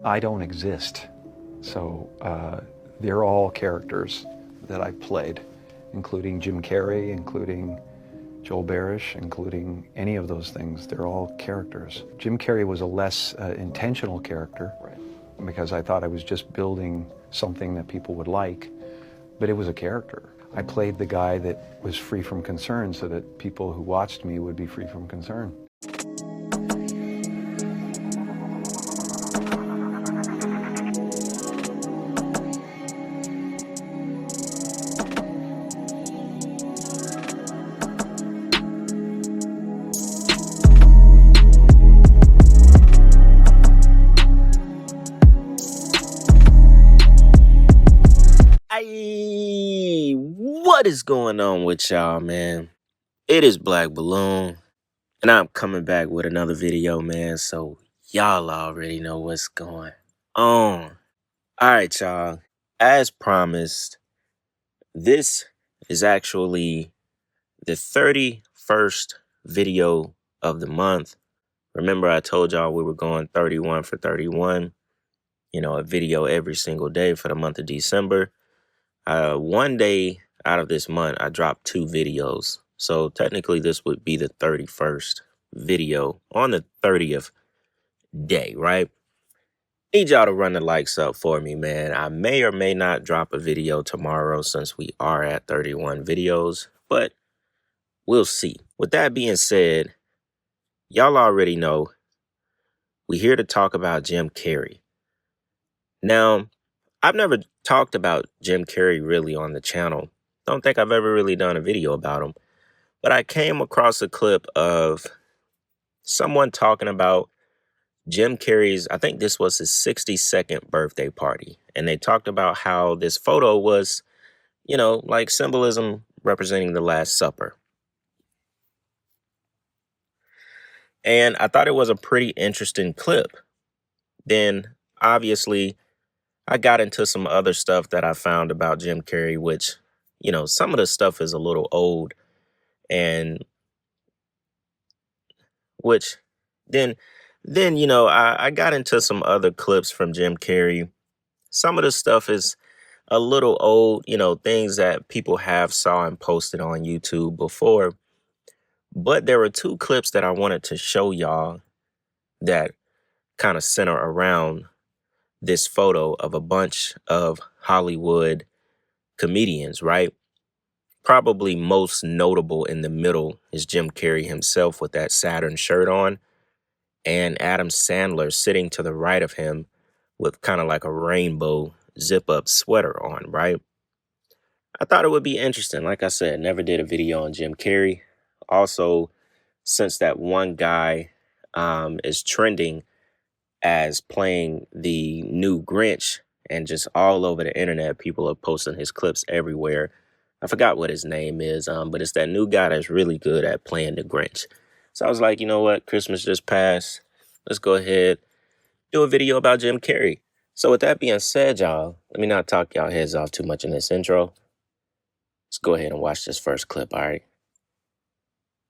I don't exist. So they're all characters that I've played, including Jim Carrey, including Joel Barish, including any of those things. They're all characters. Jim Carrey was a less intentional character, right, because I thought I was just building something that people would like, but it was a character. I played the guy that was free from concern so that people who watched me would be free from concern. Hey, what is going on with y'all, man? It is Black Balloon, and I'm coming back with another video, man, so y'all already know what's going on. Alright, y'all. As promised, this is actually the 31st video of the month. Remember, I told y'all we were going 31 for 31, you know, a video every single day for the month of December. One day out of this month, I dropped 2 videos. So technically this would be the 31st video on the 30th day, right? Need y'all to run the likes up for me, man. I may or may not drop a video tomorrow since we are at 31 videos, but we'll see. With that being said, y'all already know we're here to talk about Jim Carrey. Now, I've never talked about Jim Carrey really on the channel. Don't think I've ever really done a video about him. But I came across a clip of someone talking about Jim Carrey's, I think this was his 62nd birthday party. And they talked about how this photo was, you know, like symbolism representing the Last Supper. And I thought it was a pretty interesting clip. Then, obviously, I got into some other stuff that I found about Jim Carrey, which, you know, some of the stuff is a little old, and which then, you know, I got into some other clips from Jim Carrey. Some of the stuff is a little old, you know, things that people have saw and posted on YouTube before. But there were 2 clips that I wanted to show y'all that kind of center around this photo of a bunch of Hollywood comedians, right? Probably most notable in the middle is Jim Carrey himself with that Saturn shirt on, and Adam Sandler sitting to the right of him with kind of like a rainbow zip-up sweater on, right? I thought it would be interesting. Like I said, never did a video on Jim Carrey. Also, since that one guy is trending as playing the new Grinch, and just all over the internet, people are posting his clips everywhere. I forgot what his name is, but it's that new guy that's really good at playing the Grinch. So I was like, you know what? Christmas just passed. Let's go ahead, do a video about Jim Carrey. So with that being said, y'all, let me not talk y'all heads off too much in this intro. Let's go ahead and watch this first clip, all right?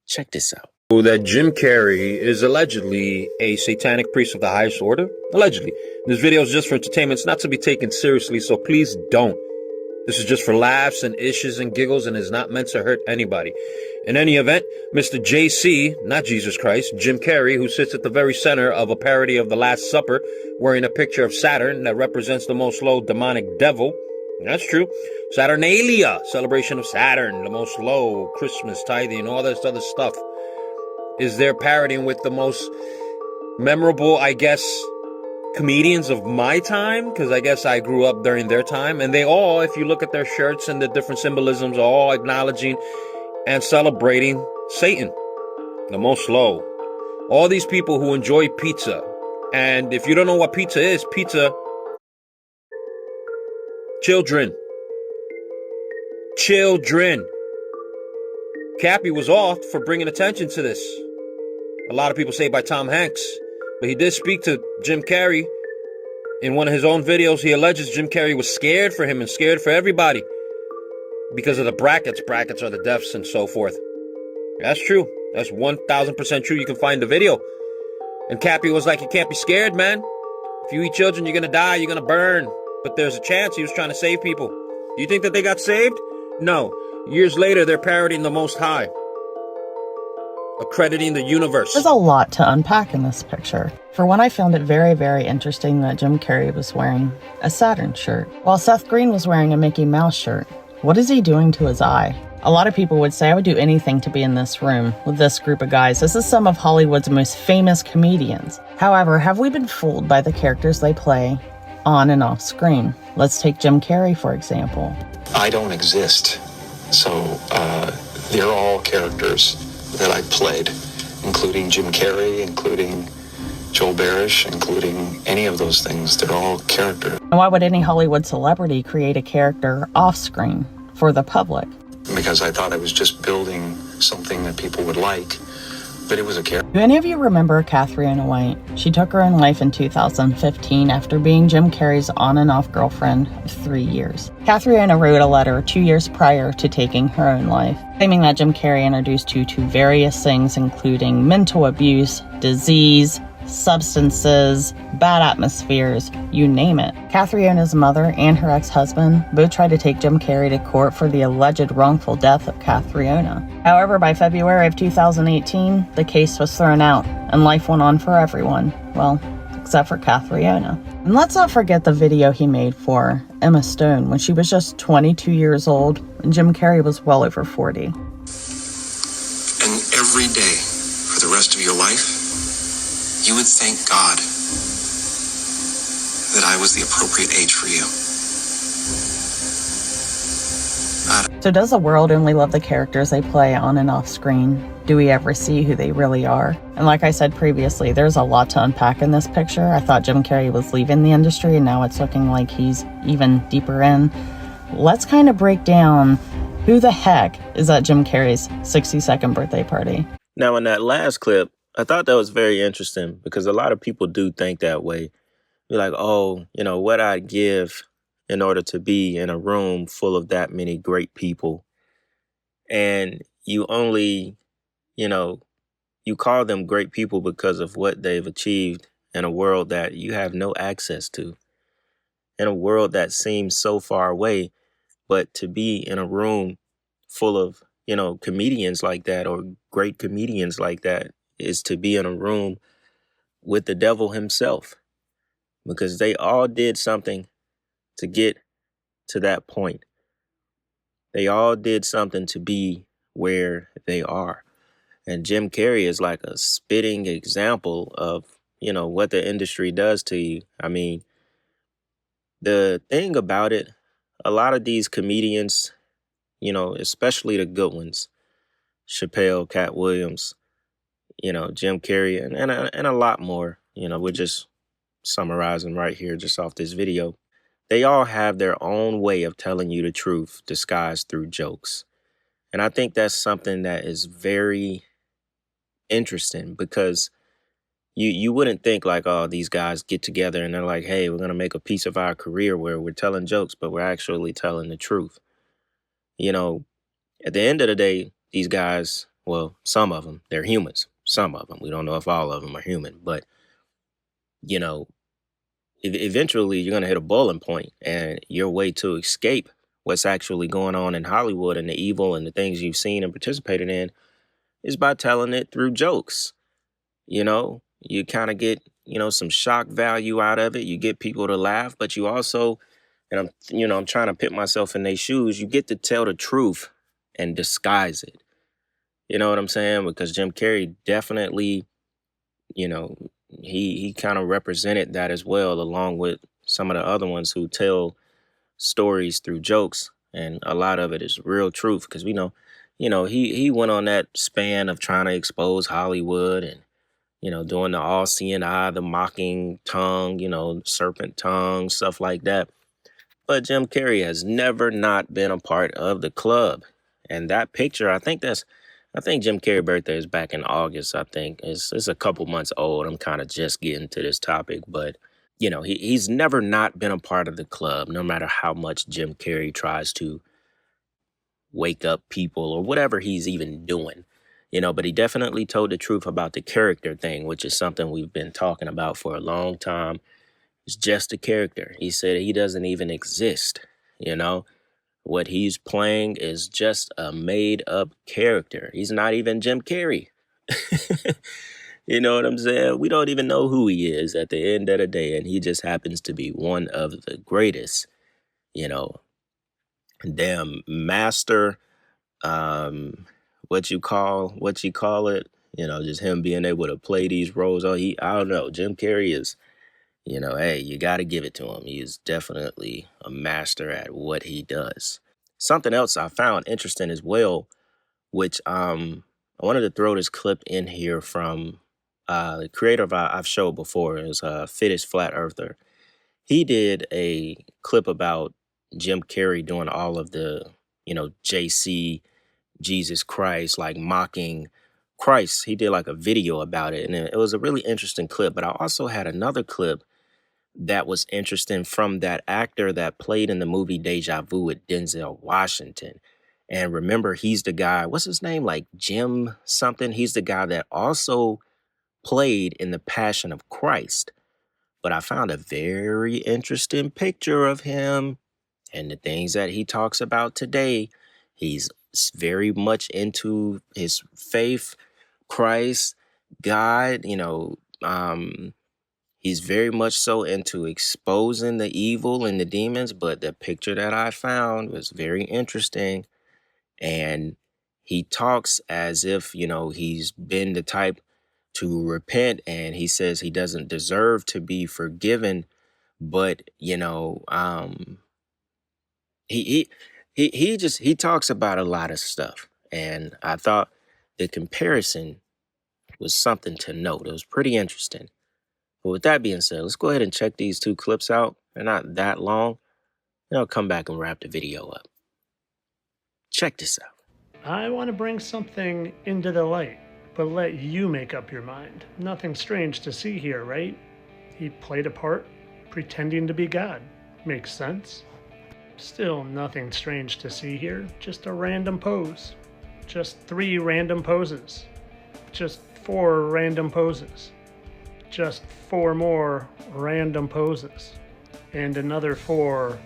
Check this out. That Jim Carrey is allegedly a satanic priest of the highest order. Allegedly. This video is just for entertainment. It's not to be taken seriously, so please don't. This is just for laughs and issues and giggles and is not meant to hurt anybody. In any event, Mr. JC, not Jesus Christ, Jim Carrey, who sits at the very center of a parody of the Last Supper, wearing a picture of Saturn that represents the most low demonic devil. That's true. Saturnalia, celebration of Saturn, the most low, Christmas, tithing, all this other stuff, is there parodying with the most memorable, I guess, comedians of my time, because I guess I grew up during their time, and they all, if you look at their shirts and the different symbolisms, are all acknowledging and celebrating Satan, the most low. All these people who enjoy pizza, and if you don't know what pizza is, pizza, children. Cappy was off for bringing attention to this. A lot of people say by Tom Hanks, but he did speak to Jim Carrey. In one of his own videos, he alleges Jim Carrey was scared for him and scared for everybody because of the brackets. Brackets are the deaths and so forth. That's true. That's 1000% true. You can find the video. And Cappy was like, you can't be scared, man. If you eat children, you're gonna die, you're gonna burn. But there's a chance he was trying to save people. Do you think that they got saved? No. Years later, they're parodying the Most High, accrediting the universe. There's a lot to unpack in this picture. For one, I found it very, very interesting that Jim Carrey was wearing a Saturn shirt, while Seth Green was wearing a Mickey Mouse shirt. What is he doing to his eye? A lot of people would say I would do anything to be in this room with this group of guys. This is some of Hollywood's most famous comedians. However, have we been fooled by the characters they play on and off screen? Let's take Jim Carrey, for example. I don't exist. So they're all characters that I played, including Jim Carrey, including Joel Barish, including any of those things. They're all characters. And why would any Hollywood celebrity create a character off screen for the public? Because I thought I was just building something that people would like, but it was a character. Do any of you remember Catriona White? She took her own life in 2015 after being Jim Carrey's on and off girlfriend of 3 years. Catriona wrote a letter 2 years prior to taking her own life, claiming that Jim Carrey introduced her to various things including mental abuse, disease, substances, bad atmospheres, you name it. Catriona's mother and her ex-husband both tried to take Jim Carrey to court for the alleged wrongful death of Catriona. However, by February of 2018, the case was thrown out and life went on for everyone. Well, except for Catriona. And let's not forget the video he made for Emma Stone when she was just 22 years old and Jim Carrey was well over 40. And every day for the rest of your life, you would thank God that I was the appropriate age for you. So does the world only love the characters they play on and off screen? Do we ever see who they really are? And like I said previously, there's a lot to unpack in this picture. I thought Jim Carrey was leaving the industry and now it's looking like he's even deeper in. Let's kind of break down who the heck is at Jim Carrey's 62nd birthday party. Now, in that last clip, I thought that was very interesting because a lot of people do think that way. You're like, oh, what I'd give in order to be in a room full of that many great people. And you only, you call them great people because of what they've achieved in a world that you have no access to, in a world that seems so far away. But to be in a room full of, comedians like that or great comedians like that is to be in a room with the devil himself, because they all did something to get to that point. They all did something to be where they are. And Jim Carrey is like a spitting example of, what the industry does to you. I mean, the thing about it, a lot of these comedians, especially the good ones, Chappelle, Cat Williams, Jim Carrey, and a lot more, we're just summarizing right here just off this video. They all have their own way of telling you the truth disguised through jokes. And I think that's something that is very interesting because you wouldn't think like, oh, these guys get together and they're like, hey, we're going to make a piece of our career where we're telling jokes, but we're actually telling the truth. At the end of the day, these guys, well, some of them, they're humans. Some of them. We don't know if all of them are human, but, eventually you're going to hit a boiling point, and your way to escape what's actually going on in Hollywood and the evil and the things you've seen and participated in is by telling it through jokes. You kind of get, some shock value out of it. You get people to laugh, but you also, and I'm trying to put myself in their shoes, you get to tell the truth and disguise it. You know what I'm saying? Because Jim Carrey definitely, he kind of represented that as well, along with some of the other ones who tell stories through jokes. And a lot of it is real truth because we know, he went on that span of trying to expose Hollywood and, doing the all-seeing eye, the mocking tongue, serpent tongue, stuff like that. But Jim Carrey has never not been a part of the club. And that picture, I think Jim Carrey's birthday is back in August, I think. It's a couple months old. I'm kind of just getting to this topic. But, he's never not been a part of the club, no matter how much Jim Carrey tries to wake up people or whatever he's even doing. But he definitely told the truth about the character thing, which is something we've been talking about for a long time. It's just a character. He said he doesn't even exist, you know? What he's playing is just a made up character. He's not even Jim Carrey. You know what I'm saying? We don't even know who he is at the end of the day, and he just happens to be one of the greatest, you know, damn master, what you call it, you know, just him being able to play these roles. I don't know. Jim Carrey is, you know, hey, you got to give it to him. He is definitely a master at what he does. Something else I found interesting as well, which I wanted to throw this clip in here from the creator of I've showed before, is Fittest Flat Earther. He did a clip about Jim Carrey doing all of the, you know, JC, Jesus Christ, like mocking Christ. He did like a video about it, and it was a really interesting clip. But I also had another clip that was interesting from that actor that played in the movie Deja Vu with Denzel Washington. And remember, he's the guy, what's his name? Like Jim something. He's the guy that also played in The Passion of Christ. But I found a very interesting picture of him and the things that he talks about today. He's very much into his faith, Christ, God, you know, he's very much so into exposing the evil and the demons, but the picture that I found was very interesting. And he talks as if, you know, he's been the type to repent, and he says he doesn't deserve to be forgiven, but, you know, he talks about a lot of stuff. And I thought the comparison was something to note. It was pretty interesting. But with that being said, let's go ahead and check these two clips out. They're not that long. Then I'll come back and wrap the video up. Check this out. I want to bring something into the light, but let you make up your mind. Nothing strange to see here, right? He played a part, pretending to be God. Makes sense? Still nothing strange to see here, just a random pose. Just 3 random poses. Just 4 random poses. Just 4 more random poses. And another 4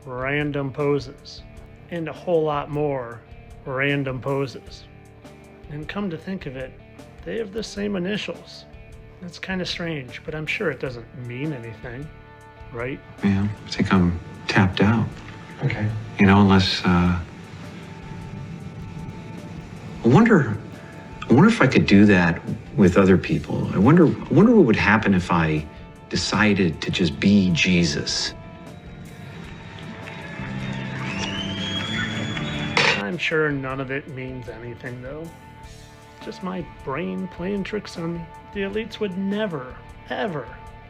random poses. And a whole lot more random poses. And come to think of it, they have the same initials. That's kind of strange, but I'm sure it doesn't mean anything, right? Yeah, I think I'm tapped out. Okay. You know, unless, I wonder if I could do that with other people. I wonder what would happen if I decided to just be Jesus. I'm sure none of it means anything, though. Just my brain playing tricks on me. The elites would never, ever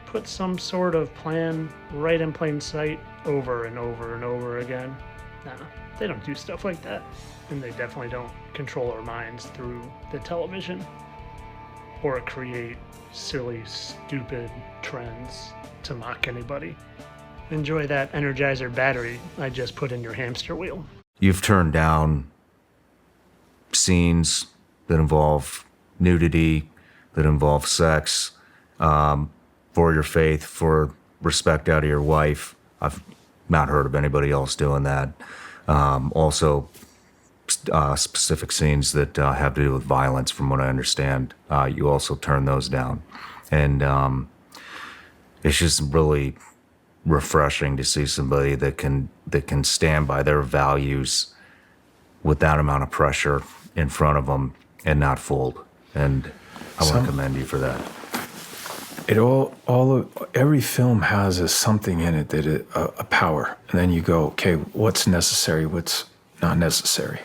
put some sort of plan right in plain sight over and over and over again. Nah, they don't do stuff like that. And they definitely don't control our minds through the television or create silly, stupid trends to mock anybody. Enjoy that Energizer battery I just put in your hamster wheel. You've turned down scenes that involve nudity, that involve sex, for your faith, for respect out of your wife. I've not heard of anybody else doing that. Also, specific scenes that have to do with violence, from what I understand. You also turn those down. And it's just really refreshing to see somebody that can stand by their values with that amount of pressure in front of them and not fold. And I want to commend you for that. Every film has something in it that a power, and then you go, okay, what's necessary, what's not necessary.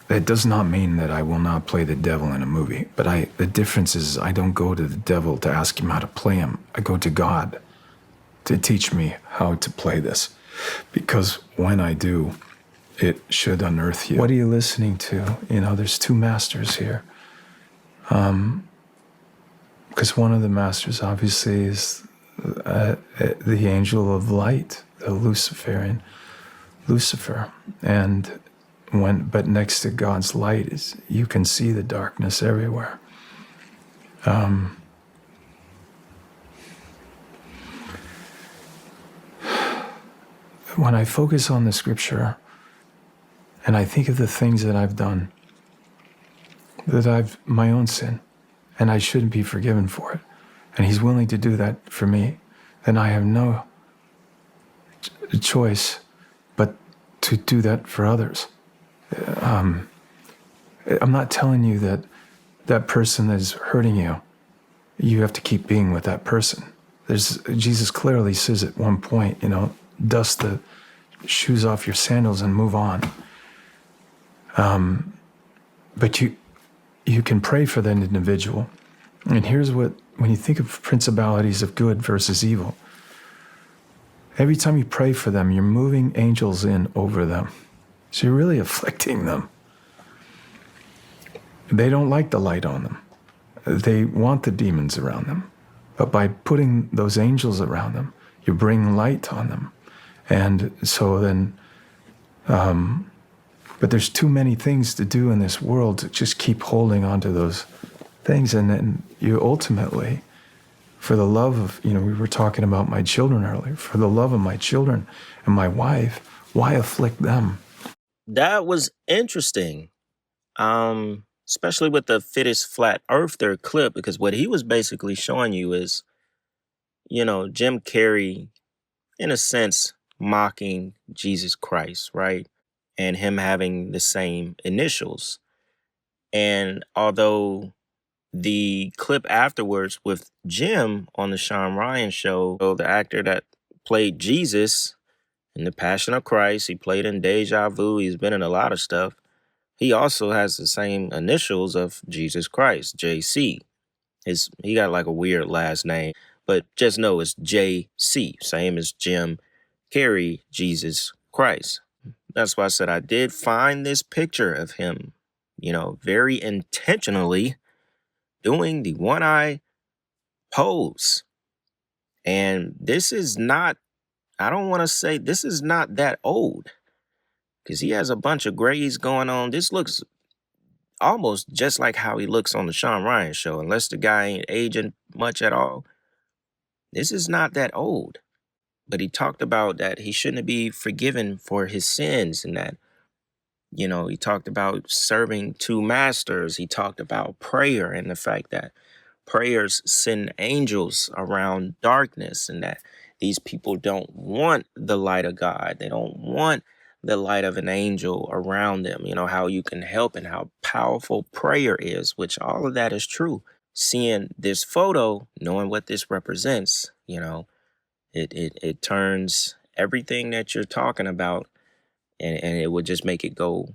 It does not mean that I will not play the devil in a movie, but the difference is I don't go to the devil to ask him how to play him. I go to God to teach me how to play this, because when I do, it should unearth you. What are you listening to? You know, there's 2 masters here. Because one of the masters obviously is the angel of light, the Luciferian Lucifer. But next to God's light is, you can see the darkness everywhere. when I focus on the scripture and I think of the things that I've done, that I've my own sin, and I shouldn't be forgiven for it, and he's willing to do that for me, then I have no choice but to do that for others. I'm not telling you that that person that is hurting you, you have to keep being with that person. Jesus clearly says at one point, dust the shoes off your sandals and move on. But you can pray for that individual. And here's when you think of principalities of good versus evil, every time you pray for them, you're moving angels in over them. So you're really afflicting them. They don't like the light on them. They want the demons around them. But by putting those angels around them, you bring light on them. And so then, but there's too many things to do in this world to just keep holding on to those things. And then you ultimately, for the love of, we were talking about my children earlier, for the love of my children and my wife, why afflict them? That was interesting. Especially with the fittest flat earther clip, because what he was basically showing you is, Jim Carrey, in a sense, mocking Jesus Christ, right? And him having the same initials. And although the clip afterwards with Jim on the Sean Ryan show, the actor that played Jesus in The Passion of Christ, he played in Deja Vu, he's been in a lot of stuff. He also has the same initials of Jesus Christ, JC. He got like a weird last name, but just know it's JC, same as Jim Carrey, Jesus Christ. That's why I said I did find this picture of him, very intentionally doing the one-eye pose. And this is not, I don't want to say this is not that old, because he has a bunch of grays going on. This looks almost just like how he looks on the Sean Ryan show, unless the guy ain't aging much at all. This is not that old. But he talked about that he shouldn't be forgiven for his sins, and that, he talked about serving two masters. He talked about prayer and the fact that prayers send angels around darkness, and that these people don't want the light of God. They don't want the light of an angel around them. How you can help and how powerful prayer is, which all of that is true. Seeing this photo, knowing what this represents, it turns everything that you're talking about, and it would just make it go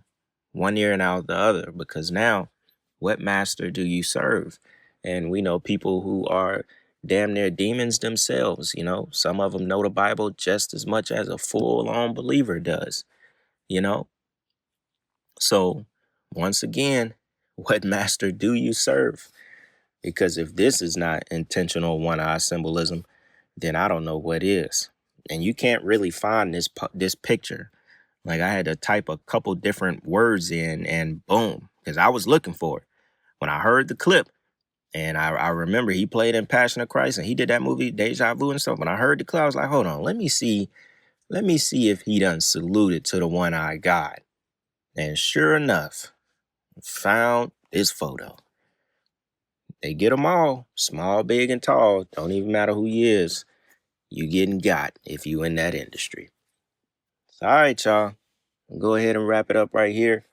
one ear and out the other, because now, what master do you serve? And we know people who are damn near demons themselves. Some of them know the Bible just as much as a full-on believer does, So, once again, what master do you serve? Because if this is not intentional one-eye symbolism, then I don't know what is. And you can't really find this picture. Like, I had to type a couple different words in, and boom, because I was looking for it. When I heard the clip, and I remember he played in Passion of Christ, and he did that movie Deja Vu and stuff. When I heard the clip, I was like, hold on, let me see if he done saluted to the one-eyed God. And sure enough, found this photo. They get them all, small, big, and tall. Don't even matter who he is. You getting got if you in that industry. So, all right, y'all. I'll go ahead and wrap it up right here.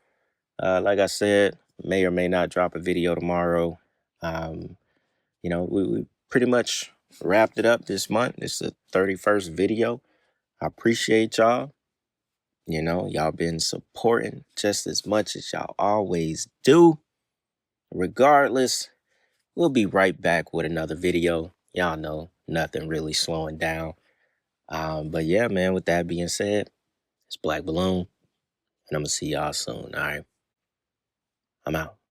Like I said, may or may not drop a video tomorrow. We pretty much wrapped it up this month. It's the 31st video. I appreciate y'all. Y'all been supporting just as much as y'all always do. Regardless, we'll be right back with another video. Y'all know, nothing really slowing down. But yeah, man, with that being said, it's Black Balloon, and I'm going to see y'all soon, all right? I'm out.